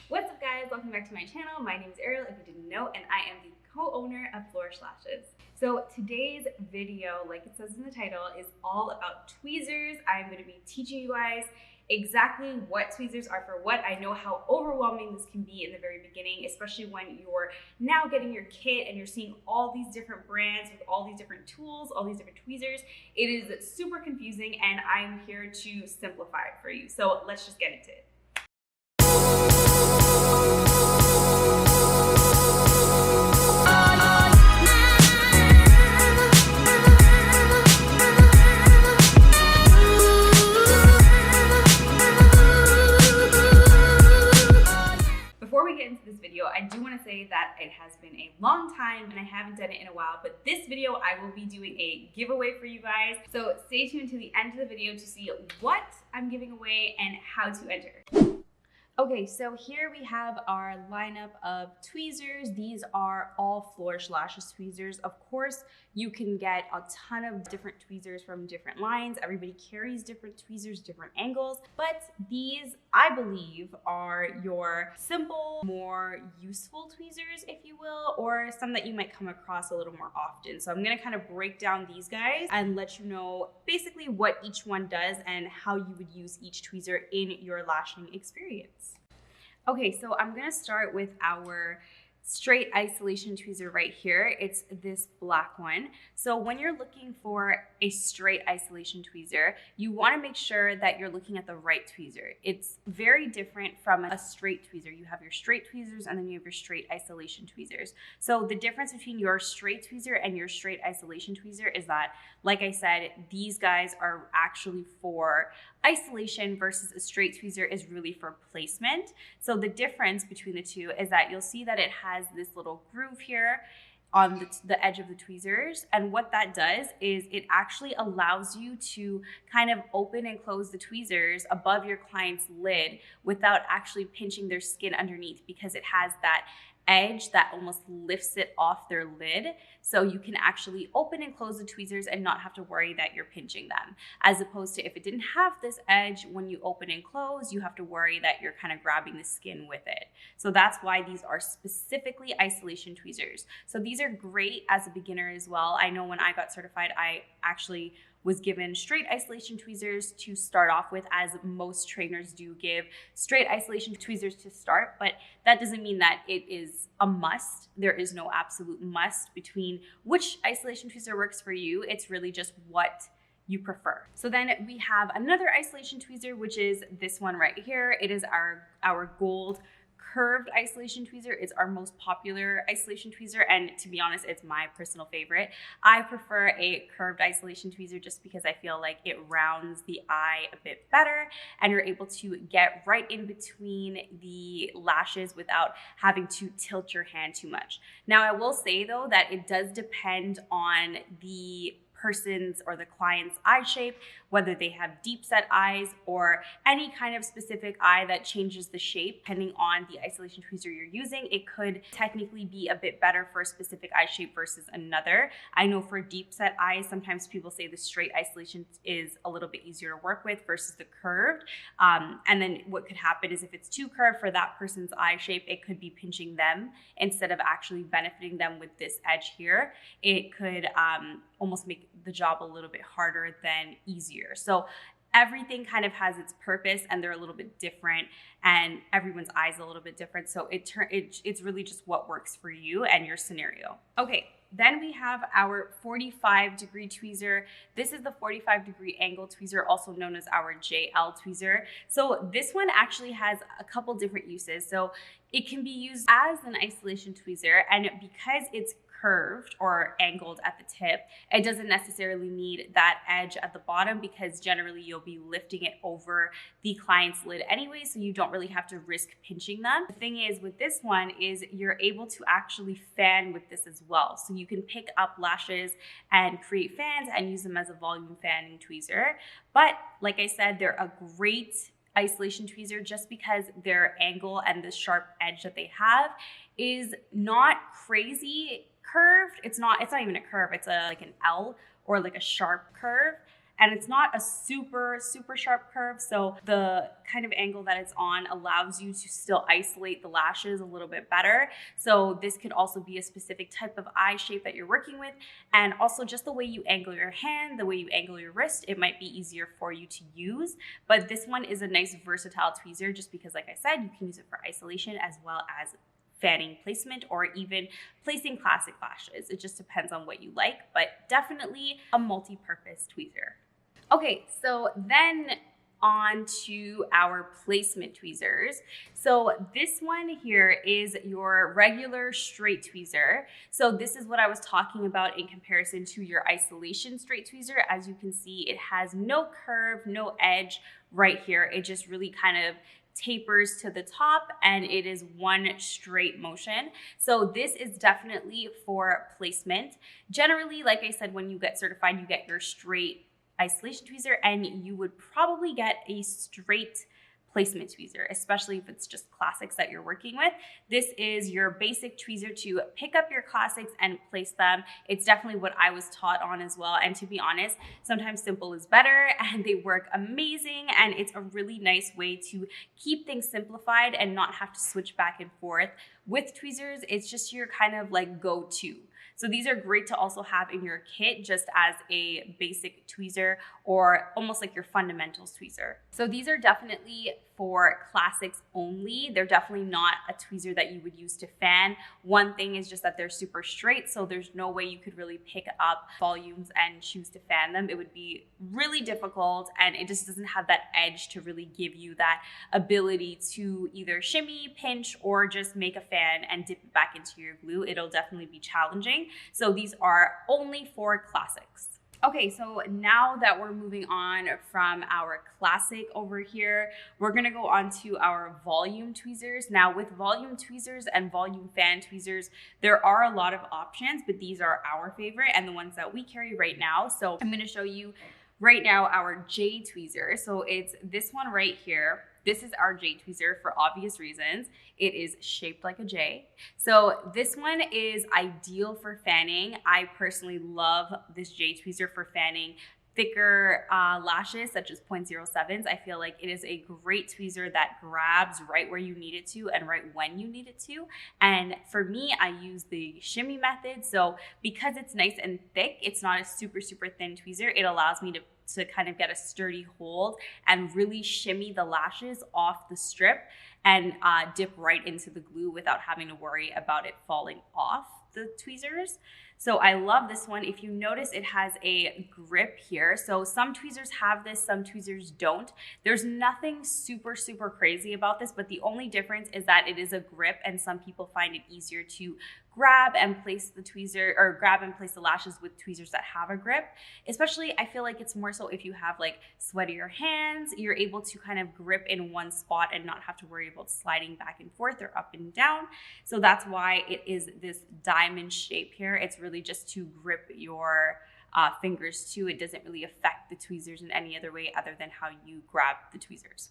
What's up guys, welcome back to my channel. My name is Ariel if you didn't know, and I am the co-owner of Flowrish Lashes. So today's video, like it says in the title, is all about tweezers. I'm going to be teaching you guys exactly what tweezers are for what. I know how overwhelming this can be in the very beginning, especially when you're now getting your kit and you're seeing all these different brands with all these different tools, all these different tweezers. It is super confusing and I'm here to simplify it for you. So let's just get into it. I do want to say that it has been a long time and I haven't done it in a while, but this video I will be doing a giveaway for you guys. So stay tuned to the end of the video to see what I'm giving away and how to enter. Okay, so here we have our lineup of tweezers. These are all Flowrish Lashes tweezers. Of course, you can get a ton of different tweezers from different lines. Everybody carries different tweezers, different angles, but these, I believe, are your simple, more useful tweezers, if you will, or some that you might come across a little more often. So I'm gonna kind of break down these guys and let you know basically what each one does and how you would use each tweezer in your lashing experience. Okay, so I'm gonna start with our straight isolation tweezer right here. It's this black one. So when you're looking for a straight isolation tweezer, you wanna make sure that you're looking at the right tweezer. It's very different from a straight tweezer. You have your straight tweezers and then you have your straight isolation tweezers. So the difference between your straight tweezer and your straight isolation tweezer is that, like I said, these guys are actually for isolation versus a straight tweezer is really for placement. So the difference between the two is that you'll see that it has this little groove here on the edge of the tweezers, and what that does is it actually allows you to kind of open and close the tweezers above your client's lid without actually pinching their skin underneath, because it has that edge that almost lifts it off their lid. So you can actually open and close the tweezers and not have to worry that you're pinching them. As opposed to if it didn't have this edge, when you open and close, you have to worry that you're kind of grabbing the skin with it. So that's why these are specifically isolation tweezers. So these are great as a beginner as well. I know when I got certified, I actually was given straight isolation tweezers to start off with, as most trainers do give straight isolation tweezers to start, but that doesn't mean that it is a must. There is no absolute must between which isolation tweezer works for you. It's really just what you prefer. So then we have another isolation tweezer, which is this one right here. It is our gold curved isolation tweezer. Is our most popular isolation tweezer, and to be honest, it's my personal favorite. I prefer a curved isolation tweezer just because I feel like it rounds the eye a bit better and you're able to get right in between the lashes without having to tilt your hand too much. Now, I will say though that it does depend on the person's or the client's eye shape, whether they have deep set eyes or any kind of specific eye that changes the shape. Depending on the isolation tweezer you're using, it could technically be a bit better for a specific eye shape versus another. I know for deep set eyes, sometimes people say the straight isolation is a little bit easier to work with versus the curved. And then what could happen is if it's too curved for that person's eye shape, it could be pinching them instead of actually benefiting them with this edge here. It could almost make the job a little bit harder than easier. So everything kind of has its purpose and they're a little bit different, and everyone's eyes a little bit different. So it's really just what works for you and your scenario. Okay, then we have our 45 degree tweezer. This is the 45 degree angle tweezer, also known as our JL tweezer. So this one actually has a couple different uses. So it can be used as an isolation tweezer, and because it's curved or angled at the tip, it doesn't necessarily need that edge at the bottom, because generally you'll be lifting it over the client's lid anyway, so you don't really have to risk pinching them. The thing is with this one is you're able to actually fan with this as well. So you can pick up lashes and create fans and use them as a volume fanning tweezer. But like I said, they're a great isolation tweezer just because their angle and the sharp edge that they have is not crazy curved. It's not even a curve. It's like an L or like a sharp curve. and it's not a super sharp curve, so the kind of angle that it's on allows you to still isolate the lashes a little bit better. So this could also be a specific type of eye shape that you're working with, and also just the way you angle your hand, the way you angle your wrist, it might be easier for you to use. But this one is a nice versatile tweezer just because, like I said, you can use it for isolation as well as fanning placement or even placing classic lashes. It just depends on what you like, but definitely a multi-purpose tweezer. Okay, so then on to our placement tweezers. So this one here is your regular straight tweezer. So this is what I was talking about in comparison to your isolation straight tweezer. As you can see, it has no curve, no edge right here. It just really kind of tapers to the top and it is one straight motion. So this is definitely for placement. Generally, like I said, when you get certified, you get your straight isolation tweezer and you would probably get a straight placement tweezer, especially if it's just classics that you're working with. This is your basic tweezer to pick up your classics and place them. It's definitely what I was taught on as well. And to be honest, sometimes simple is better and they work amazing. And it's a really nice way to keep things simplified and not have to switch back and forth. With tweezers, it's just your kind of like go-to. So these are great to also have in your kit just as a basic tweezer or almost like your fundamentals tweezer. So these are definitely for classics only. They're definitely not a tweezer that you would use to fan. One thing is just that they're super straight, so there's no way you could really pick up volumes and choose to fan them. It would be really difficult and it just doesn't have that edge to really give you that ability to either shimmy, pinch, or just make a fan and dip it back into your glue. It'll definitely be challenging. So these are only for classics. Okay, so now that we're moving on from our classic over here, we're gonna go on to our volume tweezers. Now with volume tweezers and volume fan tweezers, there are a lot of options, but these are our favorite and the ones that we carry right now. So I'm gonna show you right now our J tweezer. So it's this one right here. This is our J tweezer for obvious reasons. It is shaped like a J. So this one is ideal for fanning. I personally love this J tweezer for fanning thicker lashes such as 0.07s. I feel like it is a great tweezer that grabs right where you need it to and right when you need it to. And for me, I use the shimmy method. So because it's nice and thick, it's not a super thin tweezer. It allows me to kind of get a sturdy hold and really shimmy the lashes off the strip and dip right into the glue without having to worry about it falling off the tweezers. So I love this one. If you notice, it has a grip here. So some tweezers have this, some tweezers don't. There's nothing super crazy about this, but the only difference is that it is a grip and some people find it easier to grab and place the tweezer or grab and place the lashes with tweezers that have a grip. Especially, I feel like it's more so if you have like sweatier hands, you're able to kind of grip in one spot and not have to worry about sliding back and forth or up and down. So that's why it is this diamond shape here. It's really just to grip your fingers too. It doesn't really affect the tweezers in any other way other than how you grab the tweezers.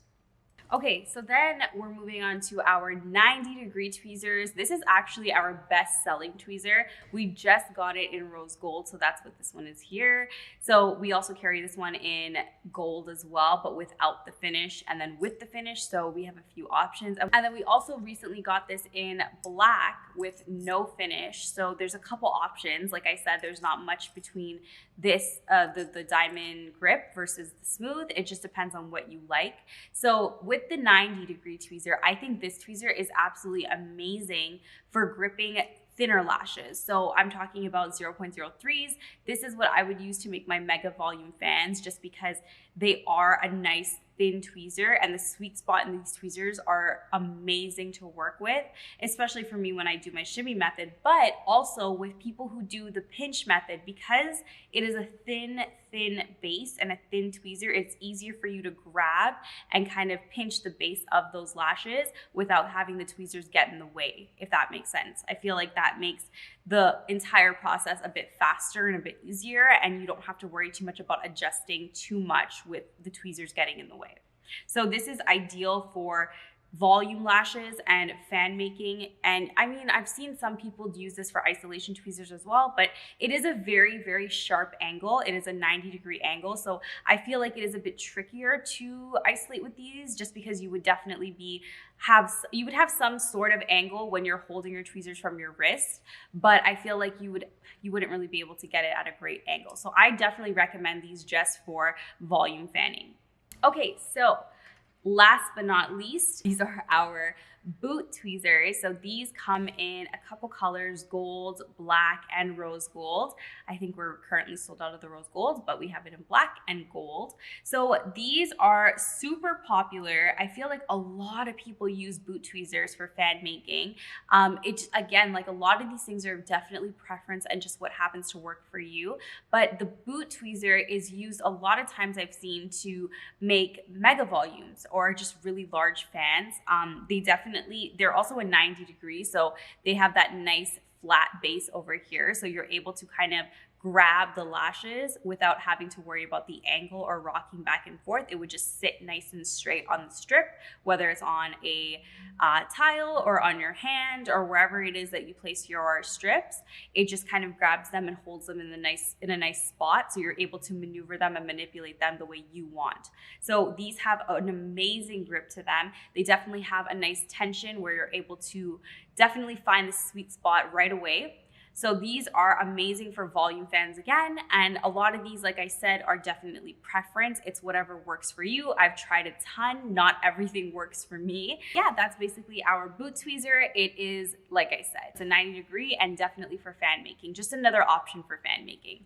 Okay, so then we're moving on to our 90-degree tweezers. This is actually our best-selling tweezer. We just got it in rose gold, so that's what this one is here. So we also carry this one in gold as well, but without the finish, and then with the finish, so we have a few options. And then we also recently got this in black with no finish, so there's a couple options. Like I said, there's not much between this, the diamond grip versus the smooth. It just depends on what you like. So with the 90-degree tweezer, I think this tweezer is absolutely amazing for gripping thinner lashes. So I'm talking about 0.03s. This is what I would use to make my mega volume fans just because they are a nice thin tweezer and the sweet spot in these tweezers are amazing to work with, especially for me when I do my shimmy method, but also with people who do the pinch method. Because it is a thin base and a thin tweezer, it's easier for you to grab and kind of pinch the base of those lashes without having the tweezers get in the way, if that makes sense. I feel like that makes the entire process a bit faster and a bit easier, and you don't have to worry too much about adjusting too much with the tweezers getting in the way. So this is ideal for volume lashes and fan making. And I mean, I've seen some people use this for isolation tweezers as well, but it is a very, very sharp angle. It is a 90-degree angle. So I feel like it is a bit trickier to isolate with these, just because you would definitely you would have some sort of angle when you're holding your tweezers from your wrist, but I feel like you wouldn't really be able to get it at a great angle. So I definitely recommend these just for volume fanning. Okay, so last but not least, these are our boot tweezers. So these come in a couple colors, gold, black, and rose gold. I think we're currently sold out of the rose gold, but we have it in black and gold. So these are super popular. I feel like a lot of people use boot tweezers for fan making. It's again, like a lot of these things are definitely preference and just what happens to work for you. But the boot tweezer is used a lot of times, I've seen, to make mega volumes or just really large fans. They're also a 90 degrees, so they have that nice flat base over here. So you're able to kind of grab the lashes without having to worry about the angle or rocking back and forth. It would just sit nice and straight on the strip, whether it's on a tile or on your hand or wherever it is that you place your strips. It just kind of grabs them and holds them in a nice spot, so you're able to maneuver them and manipulate them the way you want. So these have an amazing grip to them. They definitely have a nice tension where you're able to definitely find the sweet spot right away. So these are amazing for volume fans again, and a lot of these, like I said, are definitely preference. It's whatever works for you. I've tried a ton, not everything works for me. Yeah, that's basically our boot tweezer. It is, like I said, it's a 90 degree and definitely for fan making, just another option for fan making.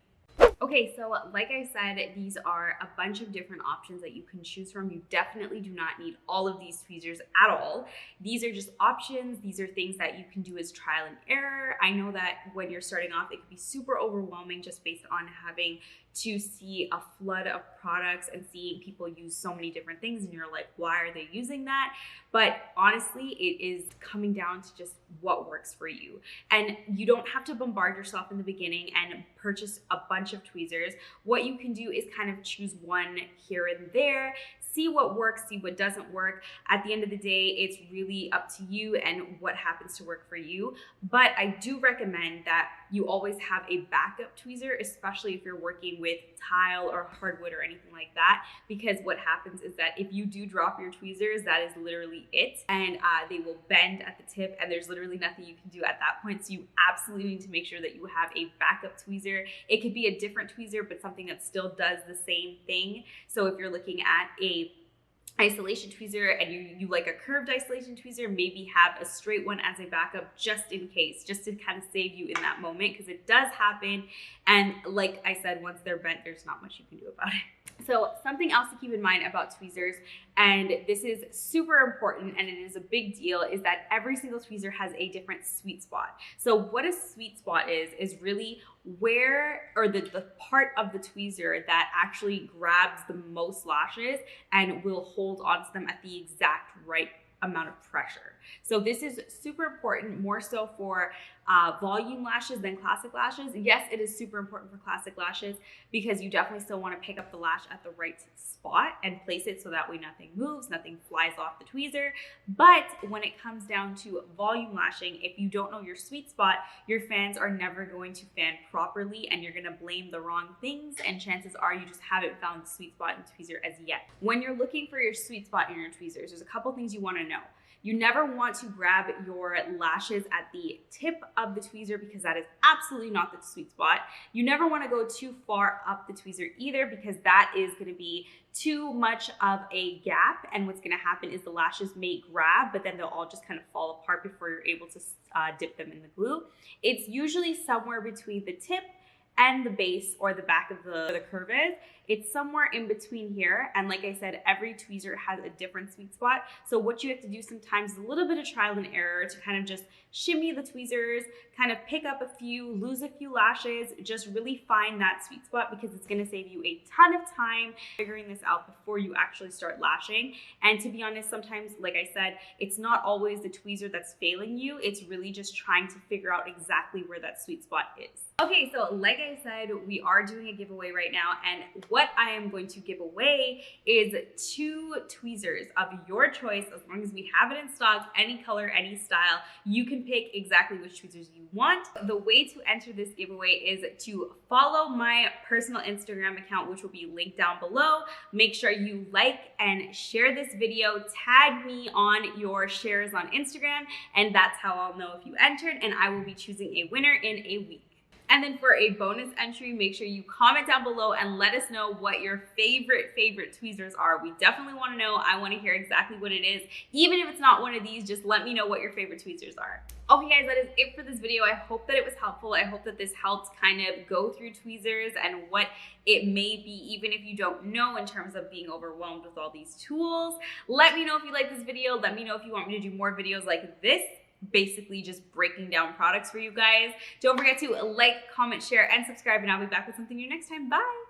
Okay, so like I said, these are a bunch of different options that you can choose from. You definitely do not need all of these tweezers at all. These are just options. These are things that you can do as trial and error. I know that when you're starting off, it can be super overwhelming just based on having to see a flood of products and seeing people use so many different things, and you're like, why are they using that? But honestly, it is coming down to just what works for you. And you don't have to bombard yourself in the beginning and purchase a bunch of tweezers. What you can do is kind of choose one here and there, see what works, see what doesn't work. At the end of the day, it's really up to you and what happens to work for you. But I do recommend that you always have a backup tweezer, especially if you're working with tile or hardwood or anything like that, because what happens is that if you do drop your tweezers, that is literally it, and they will bend at the tip, and there's literally nothing you can do at that point. So you absolutely need to make sure that you have a backup tweezer. It could be a different tweezer, but something that still does the same thing. So if you're looking at a isolation tweezer and you like a curved isolation tweezer, maybe have a straight one as a backup just in case, just to kind of save you in that moment, because it does happen. And like I said, once they're bent, there's not much you can do about it. So something else to keep in mind about tweezers, and this is super important and it is a big deal, is that every single tweezer has a different sweet spot. So what a sweet spot is really where, or the part of the tweezer that actually grabs the most lashes and will hold onto them at the exact right amount of pressure. So this is super important, more so for volume lashes than classic lashes. Yes, it is super important for classic lashes because you definitely still want to pick up the lash at the right spot and place it so that way nothing moves, nothing flies off the tweezer. But when it comes down to volume lashing, if you don't know your sweet spot, your fans are never going to fan properly and you're going to blame the wrong things, and chances are you just haven't found the sweet spot in tweezer as yet. When you're looking for your sweet spot in your tweezers, there's a couple things you want to know. You never want to grab your lashes at the tip of the tweezer because that is absolutely not the sweet spot. You never want to go too far up the tweezer either because that is going to be too much of a gap, and what's going to happen is the lashes may grab, but then they'll all just kind of fall apart before you're able to dip them in the glue. It's usually somewhere between the tip and the base or the back of the curve is. It's somewhere in between here. And like I said, every tweezer has a different sweet spot. So what you have to do sometimes is a little bit of trial and error to kind of just shimmy the tweezers, kind of pick up a few, lose a few lashes, just really find that sweet spot because it's gonna save you a ton of time figuring this out before you actually start lashing. And to be honest, sometimes, like I said, it's not always the tweezer that's failing you. It's really just trying to figure out exactly where that sweet spot is. Okay, so like I said, we are doing a giveaway right now, and what I am going to give away is 2 tweezers of your choice. As long as we have it in stock, any color, any style, you can pick exactly which tweezers you want. The way to enter this giveaway is to follow my personal Instagram account, which will be linked down below. Make sure you like and share this video, tag me on your shares on Instagram, and that's how I'll know if you entered, and I will be choosing a winner in a week. And then for a bonus entry, make sure you comment down below and let us know what your favorite tweezers are. We definitely want to know. I want to hear exactly what it is. Even if it's not one of these, just let me know what your favorite tweezers are. Okay guys, that is it for this video. I hope that it was helpful. I hope that this helped kind of go through tweezers and what it may be, even if you don't know, in terms of being overwhelmed with all these tools. Let me know if you like this video. Let me know if you want me to do more videos like this, basically just breaking down products for you guys. Don't forget to like, comment, share, and subscribe, and I'll be back with something new next time. Bye!